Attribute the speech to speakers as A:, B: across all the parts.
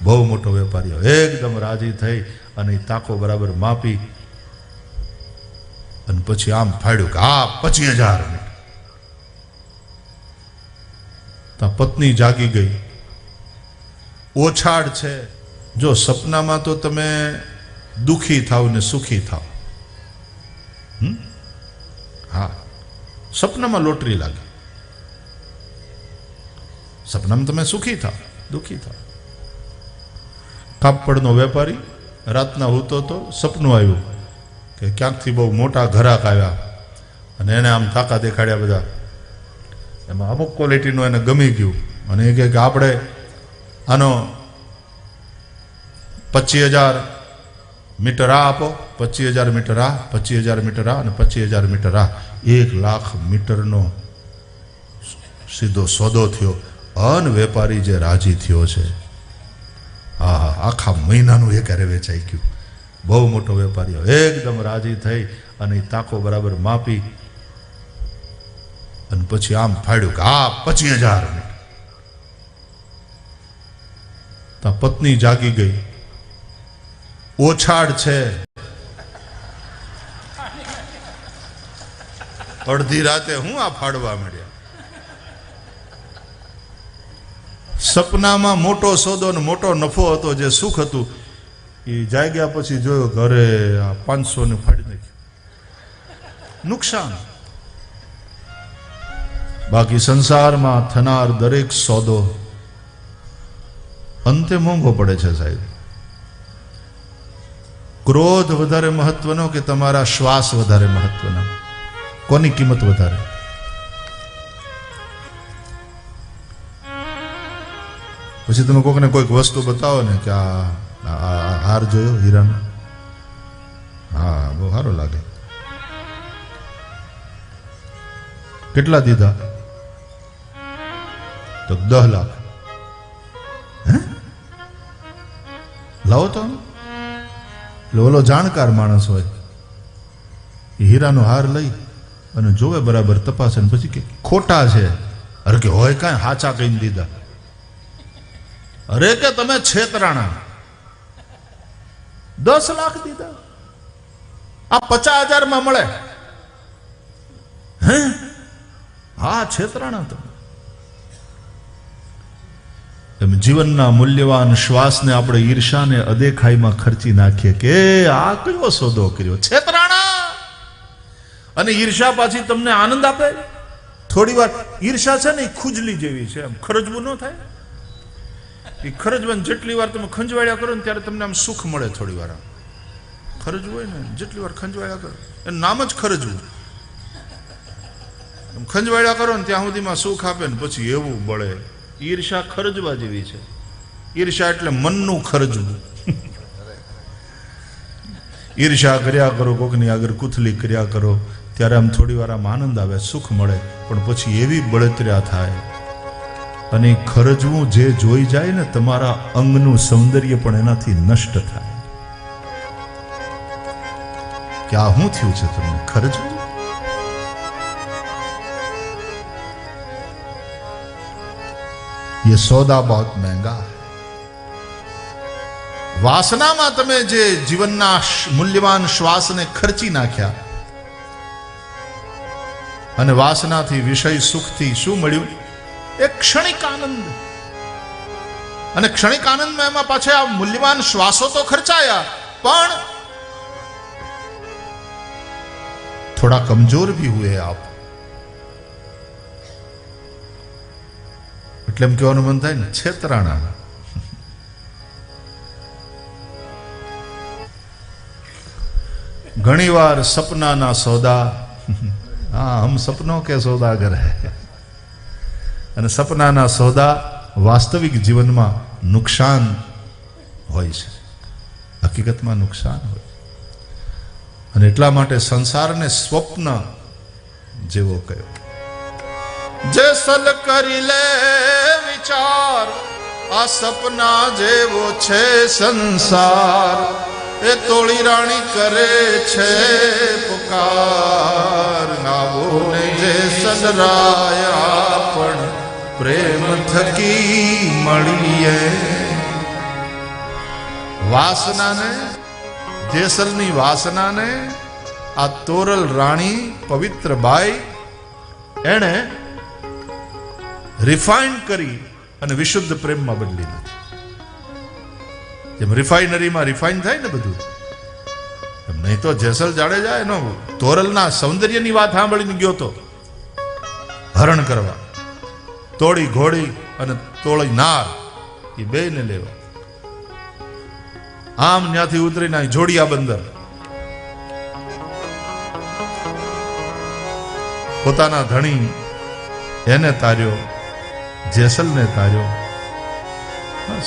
A: બહુ મોટો વેપારી એકદમ રાજી થઈ અને તાકો બરાબર માપી અને પછી આમ ફાડ્યું કે આ 25,000 મીટર. તા પત્ની જાગી ગઈ. ઓછાડ છે. જો સપનામાં તો તમે દુખી થાવ ને સુખી થાવ. હા, સપનામાં લોટરી લાગે. સપનામાં તમે સુખી થાવ, દુખી થાવ. કાપડનો વેપારી રાતના હૂતો તો સપનું આવ્યું કે ક્યાંકથી બહુ મોટા ઘરાક આવ્યા અને એને આમ તાકા દેખાડ્યા બધા. એમાં અમુક ક્વોલિટીનું એને ગમી ગયું અને એ કહે કે આપણે આનો 25,000 મીટર આ આપો, 25,000 મીટર આ, 25,000 મીટર આ અને 25,000 મીટર આ. 1 લાખ મીટરનો સીધો સોદો થયો. અન વેપારી જે રાજી થયો છે, હા, આખા મહિનાનું એક હારે વેચાઈ ગયું. બહુ મોટો વેપારી એકદમ રાજી થઈ અને તાકો બરાબર માપી અને પછી આમ ફાડ્યું કે આ 25,000 મીટર. તા પત્ની જાગી ગઈ. ઓછાડ છે. અડધી રાતે હું આ ફાડવા મળ્યા. સપનામાં મોટો સોદો ને મોટો નફો હતો, જે સુખ હતું, એ જાગ્યા પછી જોયો ઘરે આ 500 ને ફાડી નાખ્યું. નુકસાન. બાકી સંસારમાં થનાર દરેક સોદો અંતે મોંઘો પડે છે સાહેબ. ક્રોધ વધારે મહત્વનો કે તમારા શ્વાસ વધારે મહત્વનો? કોની કિંમત વધારે? પછી તમે કોકને કોઈક વસ્તુ બતાવો ને કે આ હાર જોયો હીરાનો, હા બહુ સારો લાગે, કેટલા દીધા? તો 10 લાખ. લાવો તો. એટલે ઓલો જાણકાર માણસ હોય એ હીરાનો હાર લઈ અને જોવે બરાબર, તપાસે ને પછી કે ખોટા છે. અરે કે હોય કાંઈ, હાચા કહીને દીધા. અરે કે તમે છેતરાણા, 10 લાખ દીધા, આ 50,000 માં મળે. હે? હા, છેતરાણા તમે. એમ જીવનના મૂલ્યવાન શ્વાસને આપણે ઈર્ષાને અદેખાઈમાં ખર્ચી નાખીએ કે આ કયો સોદો કર્યો, છેતરાણા. અને ઈર્ષા પાછી તમને આનંદ આપે થોડી વાર. ઈર્ષા છે ને એ ખુજલી જેવી છે, એમ ખરજવું ન થાય. એ ખરજવાનું જેટલી વાર તમે ખંજવાળ્યા કરો ને ત્યારે તમને આમ સુખ મળે. થોડી વાર આમ ખરજવું હોય ને, જેટલી વાર ખંજવાળ્યા કરો, એનું નામ જ ખરજવું. ખંજવાળ્યા કરો ને ત્યાં સુધીમાં સુખ આપે ને પછી એવું બળે. ઈર્ષા ખરજવા જેવી છે. ઈર્ષા એટલે મનનું ખરજવું. ઈર્ષા કર્યા કરો, કોકની આગળ કુથલી કર્યા કરો, ત્યારે આમ થોડી વાર આમ આનંદ આવે, સુખ મળે, પણ પછી એવી બળતર્યા થાય. અને ખરજવું જે જોઈ જાય ને, તમારા અંગનું સૌંદર્ય પણ એનાથી નષ્ટ થાય. કે આ શું થયું છે તમને? ખરજવું. ये सौदा बहुत महंगा है. વાસનામાં તમે જે જીવનના મૂલ્યવાન શ્વાસને ખર્ચી નાખ્યા અને વાસનાથી, વિષય સુખથી શું મળ્યું? એક ક્ષણિક આનંદ. અને ક્ષણિક આનંદમાં એમાં પાછા આ મૂલ્યવાન શ્વાસો તો ખર્ચાયા, પણ થોડા કમજોર ભી હુએ આપ. એટલે એમ કહેવાનું મન થાય ને, છેતરાણા. ઘણી વાર સપનાના સોદા, હા હમ સપનોं કે સોદાગર હૈ. અને સપનાના સોદા વાસ્તવિક જીવનમાં નુકસાન હોય છે, હકીકતમાં નુકસાન હોય. અને એટલા માટે સંસારને સ્વપ્ન જેવો કહ્યો. જેસલ કરી લે વિચાર, આ સપના જેવો છે સંસાર. એ તોળી રાણી કરે છે પુકાર. આવો ને જેસલ રાયા પણ પ્રેમ થકી મળીએ. વાસનાને, જેસલની વાસનાને આ તોરલ રાણી પવિત્ર બાઈ એણે રિફાઇન કરી અને વિશુદ્ધ પ્રેમમાં બદલી નાખી. જેમ રિફાઇનરીમાં રિફાઇન થાય ને બધું, એમ નહીં તો જેસલ જાડેજા એનો તોરલના સૌંદર્યની વાત સાંભળીને ગયો તો હરણ કરવા, તોડી ઘોડી અને તોળી નાર એ બેયને લેવા. આમ ત્યાંથી ઉતરીને જોડિયા બંદર પોતાના ધણી એને તાર્યો, જેસલને તાર્યો.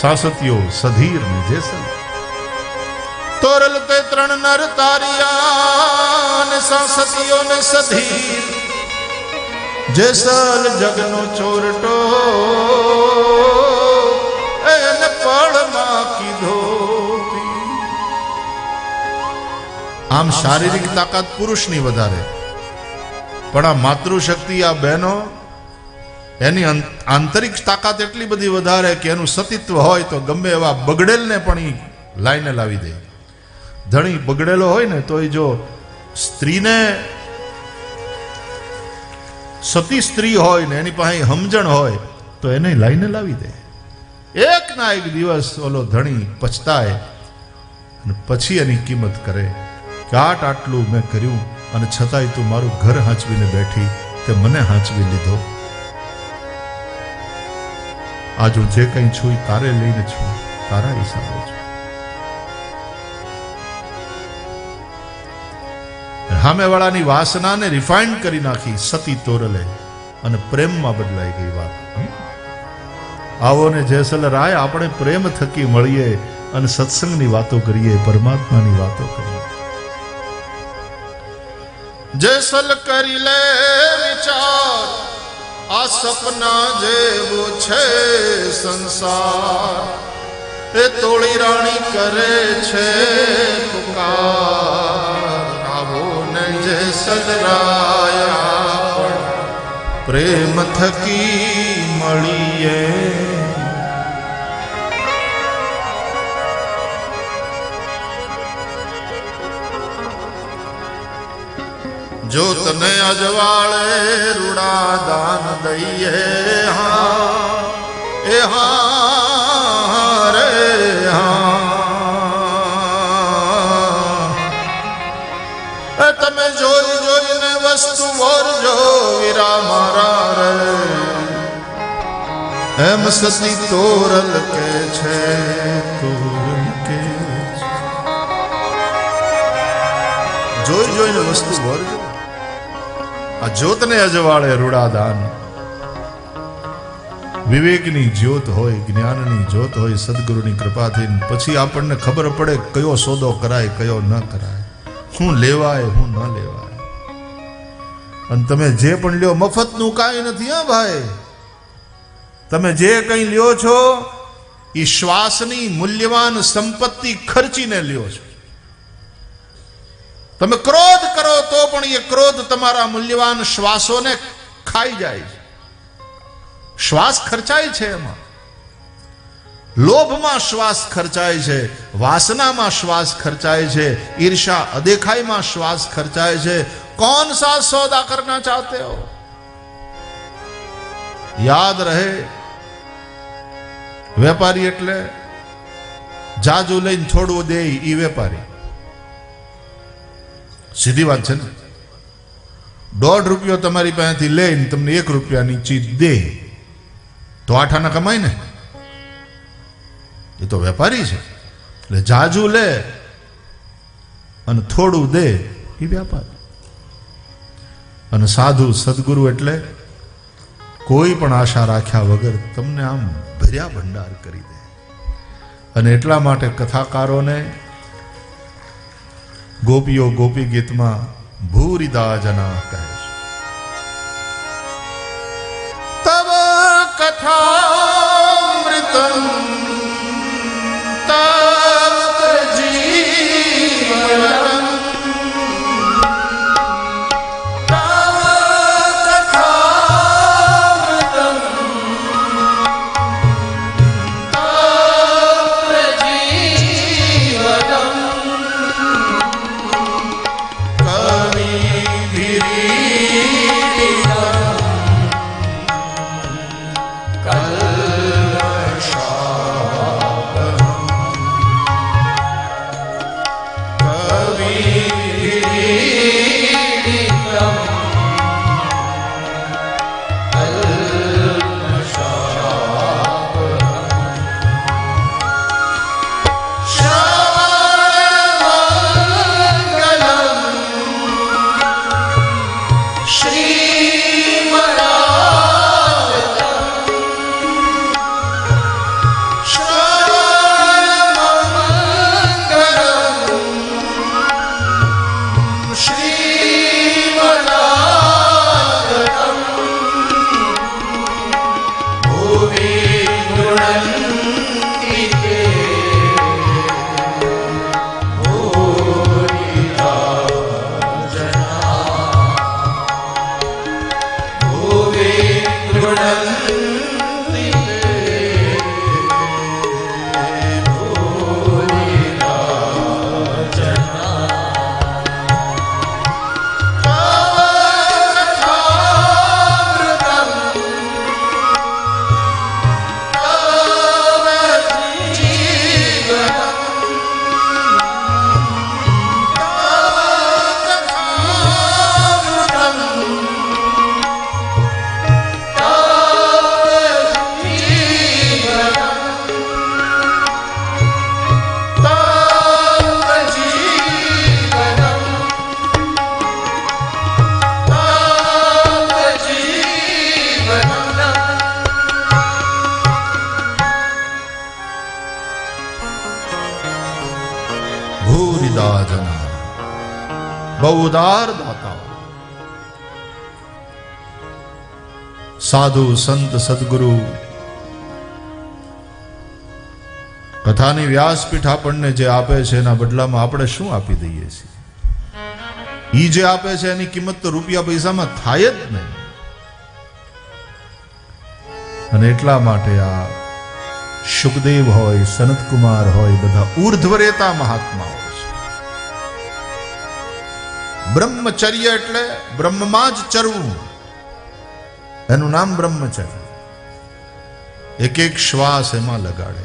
A: સાસતીયો સધીર ને જેસલ, તોરલ તે ત્રણ નર તારિયા ને સાસતીયો ને સધીર. જેસલ જગનો ચોરટો એને પળમાં કીધો. આમ શારીરિક તાકાત પુરુષની વધારે, પણ આ માતૃશક્તિ આ બહેનો એની આંતરિક તાકાત એટલી બધી વધારે કે એનું સતીત્વ હોય તો ગમે એવા બગડેલને પણ એ લાઈને લાવી દે. ધણી બગડેલો હોય ને તો એ જો સ્ત્રીને સતી સ્ત્રી હોય ને એની પાસે સમજણ હોય તો એને લાઈને લાવી દે. એક ના એક દિવસ ઓલો ધણી પછતાય અને પછી એની કિંમત કરે કે આટલું મેં કર્યું અને છતાંય તું મારું ઘર હાંચવીને બેઠી, તે મને હાંચવી લીધો. આજ હું જે કંઈ છું એ તારે લઈને છું, તારા હિસાબે છું. સામેવાળાની વાસનાને રિફાઇન કરી નાખી સતી તોરલે અને પ્રેમમાં બદલાઈ ગઈ વાત. આવો ને જેસલ રાય, આપણે પ્રેમ થકી મળીએ અને સત્સંગની વાતો કરીએ, પરમાત્માની વાતો કરીએ. જેસલ કરી લે વિચાર, આ સપના જેવો છે સંસાર. એ તોળી રાણી કરે છે પુકાર, આવો ને જેસલ રાયા પ્રેમ થકી મળીએ. જો તને અજવાળે રૂડા દાન દઈએ, હા એ હા રે હા. તમે જોઈ જોઈને વસ્તુ વરજો વીરા મારા રે, એમ સતી તોરલ કે છે, તોરલ કે જોઈ જોઈને વસ્તુ વરજો. આ જ્યોતને અજવાળે રૂડાદાન. વિવેકની જ્યોત હોય, જ્ઞાનની જ્યોત હોય, સદગુરુની કૃપાથી પછી આપણને ખબર પડે કયો સોદો કરાય, કયો ન કરાય, શું લેવાય, શું ન લેવાય. અને તમે જે પણ લ્યો મફતનું કાંઈ નથી. હા ભાઈ, તમે જે કંઈ લ્યો છો એ શ્વાસની મૂલ્યવાન સંપત્તિ ખર્ચીને લ્યો છો. તમે ક્રોધ કરો તો પણ એ ક્રોધ તમારા મૂલ્યવાન શ્વાસોને ખાઈ જાય છે. શ્વાસ ખર્ચાય છે, એમાં લોભમાં શ્વાસ ખર્ચાય છે, વાસનામાં શ્વાસ ખર્ચાય છે, ઈર્ષા અદેખાઈમાં શ્વાસ ખર્ચાય છે. कौन सा सौदा करना चाहते हो? याद रहे, વેપારી એટલે જાજુ લઈને થોડું દે ઈ વેપારી. સીધી વાત છે ને. 1.5 રૂપિયો તમારી પાસેથી લઈને તમને 1 રૂપિયાની ચીજ દે તો 8 આના કમાય ને. એ તો વેપારી છે. એટલે જાજુ લે અને થોડું દે એ વ્યાપારી. અને સાધુ સદગુરુ એટલે કોઈ પણ આશા રાખ્યા વગર તમને આમ ભર્યા ભંડાર કરી દે. અને એટલા માટે કથાકારોને ગોપીઓ ગોપી ગીતમાં ભૂરિદા જના કહે છે, તવ કથામૃતમ તવ જીવનમ ભૂરિદા જના, બહુ ઉદાર દાતાઓ, સાધુ સંત સદગુરુ કથાની વ્યાસપીઠ આપણને જે આપે છે એના બદલામાં આપણે શું આપી દઈએ છીએ? ઈ જે આપે છે એની કિંમત તો રૂપિયા પૈસામાં થાય જ નહીં. અને એટલા માટે આ સુખદેવ હોય, સનતકુમાર હોય, બધા ઉર્ધ્વરેતા મહાત્માઓ છે. બ્રહ્મચર્ય એટલે બ્રહ્મમાં જ ચરવું, એનું નામ બ્રહ્મચર્ય. એક એક શ્વાસ એમાં લગાડે.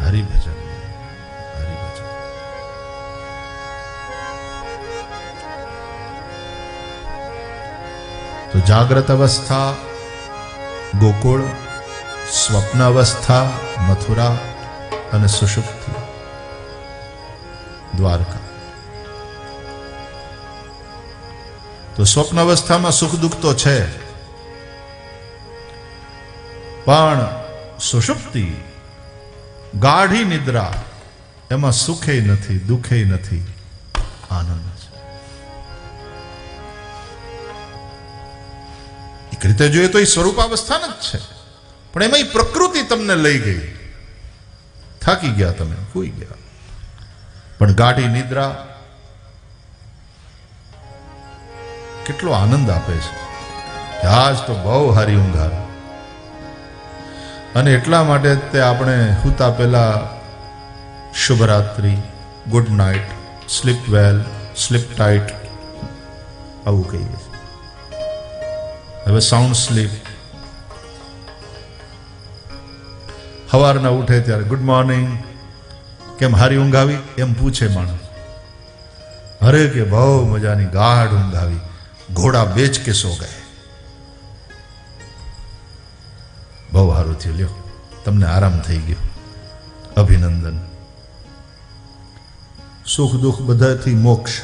A: હરિભજન, હરિભજન. તો જાગ્રત અવસ્થા ગોકુળ, સ્વપ્ન અવસ્થા મથુરા અને સુષુપ્તિ દ્વારકા. તો સ્વપ્ન અવસ્થામાં સુખ દુઃખ તો છે, પણ સુષુપ્તિ ગાઢી નિદ્રા, એમાં સુખે નથી, દુઃખે નથી, આનંદ છે. એક રીતે જોઈએ તો એ સ્વરૂપાવસ્થાન જ છે, પણ એમાં પ્રકૃતિ તમને લઈ ગઈ, થાકી ગયા, તમે સૂઈ ગયા. પણ ગાઢી નિદ્રા કેટલો આનંદ આપે છે કે આજ તો બહુ હારી ઊંઘ આવે. અને એટલા માટે તે આપણે સૂતા પહેલા શુભરાત્રી, ગુડ નાઇટ, સ્લીપ વેલ, સ્લીપ ટાઈટ આવું કહીએ છીએ. હવે સાઉન્ડ સ્લીપ. સવારના ઉઠે ત્યારે ગુડ મોર્નિંગ, કેમ હારી ઊંઘ આવી એમ પૂછે માણસ. અરે કે બહુ મજાની ગાઢ ઊંઘ આવી, ઘોડા બેચ કે સો ગયે. બહુ સારું થયું, લ્યો તમને આરામ થઈ ગયો, અભિનંદન. સુખ દુઃખ બધાથી મોક્ષ,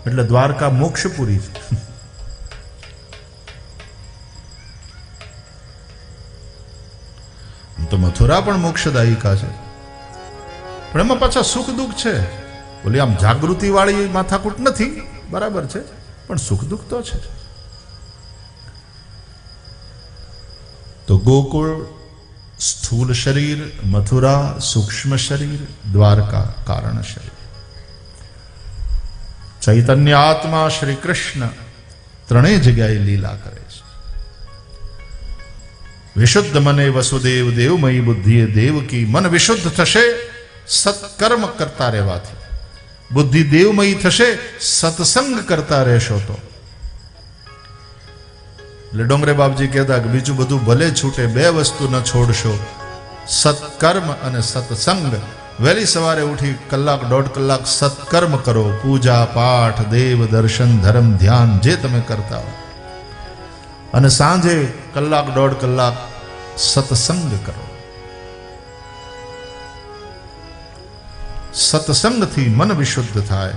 A: એટલે દ્વારકા મોક્ષપુરી છે. તો મથુરા પણ મોક્ષદાયિકા છે, પણ એમાં પાછા સુખ દુઃખ છે. બોલી આમ જાગૃતિ વાળી માથાકૂટ નથી, બરાબર છે, પણ સુખ દુઃખ તો છે. તો ગોકુળ સ્થૂલ શરીર, મથુરા સૂક્ષ્મ શરીર, દ્વારકા કારણ શરીર. ચૈતન્ય આત્મા શ્રી કૃષ્ણ ત્રણેય જગ્યાએ લીલા કરે છે. વિશુદ્ધ મને વસુદેવ દેવમયી બુદ્ધિએ દેવકી. મન વિશુદ્ધ થશે સત્કર્મ કરતા રહેવાથી, બુદ્ધિ દેવમયી થશે સત્સંગ કરતા રહેશો તો. એટલે ડોંગરે બાપજી કહેતા કે બીજું બધું ભલે છૂટે, બે વસ્તુ ન છોડશો, સત્કર્મ અને સત્સંગ. વહેલી સવારે ઉઠી કલાક દોઢ કલાક સત્કર્મ કરો, પૂજા પાઠ, દેવ દર્શન, ધર્મ ધ્યાન જે તમે કરતા હો, અને સાંજે કલાક દોઢ કલાક સત્સંગ કરો. સત્સંગથી મન વિશુદ્ધ થાય,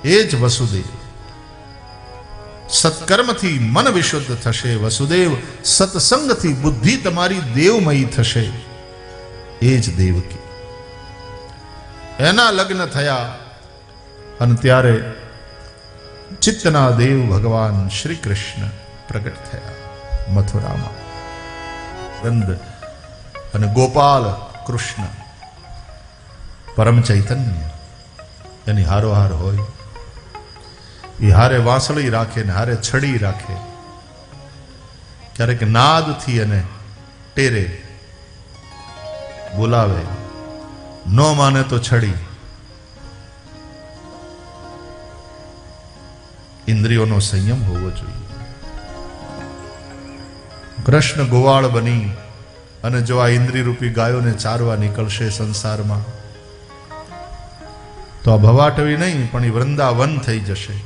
A: એ જ વસુદેવ. સત્કર્મથી મન વિશુદ્ધ થશે વસુદેવ, સત્સંગથી બુદ્ધિ તમારી દેવમયી થશે, એ જ દેવકી. એના લગ્ન થયા અને ત્યારે ચિત્તના દેવ ભગવાન શ્રી કૃષ્ણ પ્રગટ થયા મથુરામાં. વૃંદ અને ગોપાલ કૃષ્ણ પરમ ચૈતન્ય એની હારોહાર હોય. એ હારે વાંસળી રાખે ને હારે છડી રાખે. ક્યારેક નાદથી એને ટેરે બોલાવે, ન માને તો છડી. ઇન્દ્રિયોનો સંયમ હોવો જોઈએ. કૃષ્ણ ગોવાળ બની અને જો આ ઇન્દ્રિય રૂપી ગાયોને ચારવા નીકળશે સંસારમાં, તો આ ભવાટવી નહીં પણ એ વૃંદાવન થઈ જશે.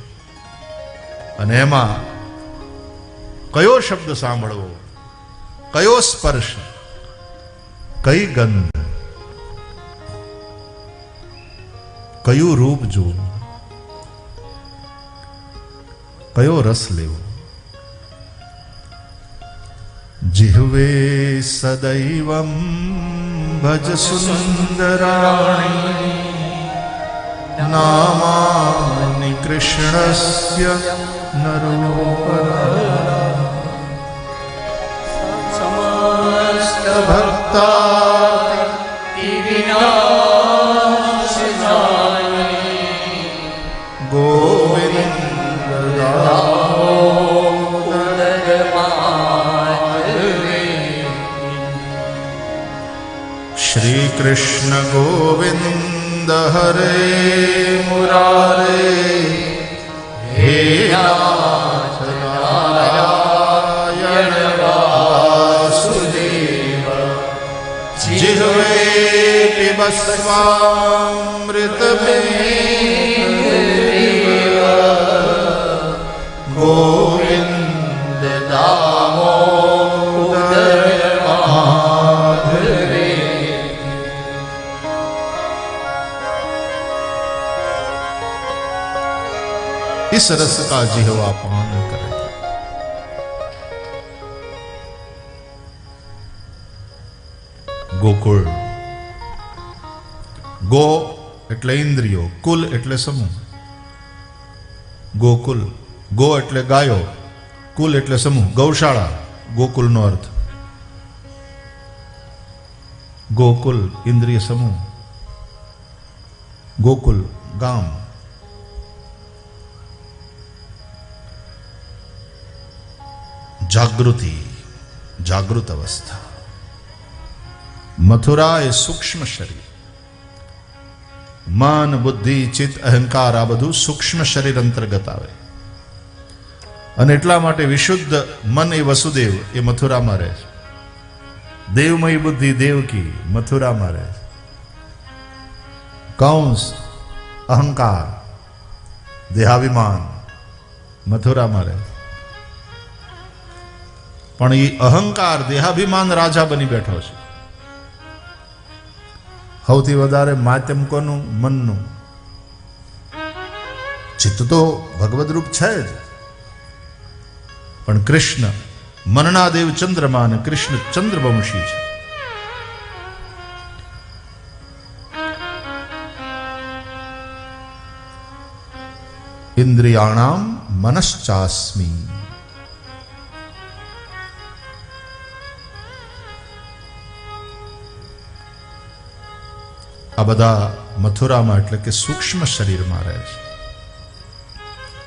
A: અને એમાં કયો શબ્દ સાંભળવો, કયો સ્પર્શ, કઈ ગંધ, કયું રૂપ જોવું, કયો રસ લેવો. જિહ્વે સદૈવમ ભજ સુંદરાણી નામાની કૃષ્ણસ્ય નરોપરા સમસ્ત ભક્તા ગોવિંદ શ્રી કૃષ્ણ ગોવિંદ હરે મુરારે હે નાથ નારાયણ વાસુદેવ જીહવે પિબસ્વામૃત ગોવિંદ દામોદર માધવે इस रस का जिहवा पान करे। गोकुल गो એટલે ઇન્દ્રિયો, કુલ એટલે સમૂહ. ગોકુલ ગો એટલે ગાયો, કુલ એટલે સમૂહ. ગૌશાળા ગોકુલનો અર્થ. ગોકુલ ઇન્દ્રિય સમૂહ, ગોકુલ ગામ. જાગૃતિ, જાગૃત અવસ્થા. મથુરા એ સૂક્ષ્મ શરીર. મન, બુદ્ધિ, ચિત્ત, અહંકાર આ બધું સૂક્ષ્મ શરીર અંતર્ગત આવે. અને એટલા માટે વિશુદ્ધ મન એ વસુદેવ એ મથુરામાં રહે છે. દેવમય બુદ્ધિ દેવકી મથુરામાં રહે છે. કૌંસ અહંકાર દેહાભિમાન મથુરામાં રહે છે. પણ એ અહંકાર દેહાભિમાન રાજા બની બેઠો છે. સૌથી વધારે માધ્યમ કોનું? મનનું. ચિત્ત તો ભગવદ રૂપ છે જ, પણ કૃષ્ણ મનના દેવ ચંદ્રમા અને કૃષ્ણ ચંદ્રવંશી છે. ઇન્દ્રિયાણામ મનશ્ચાસ્મી. આ બધા મથુરામાં એટલે કે સૂક્ષ્મ શરીરમાં રહે છે.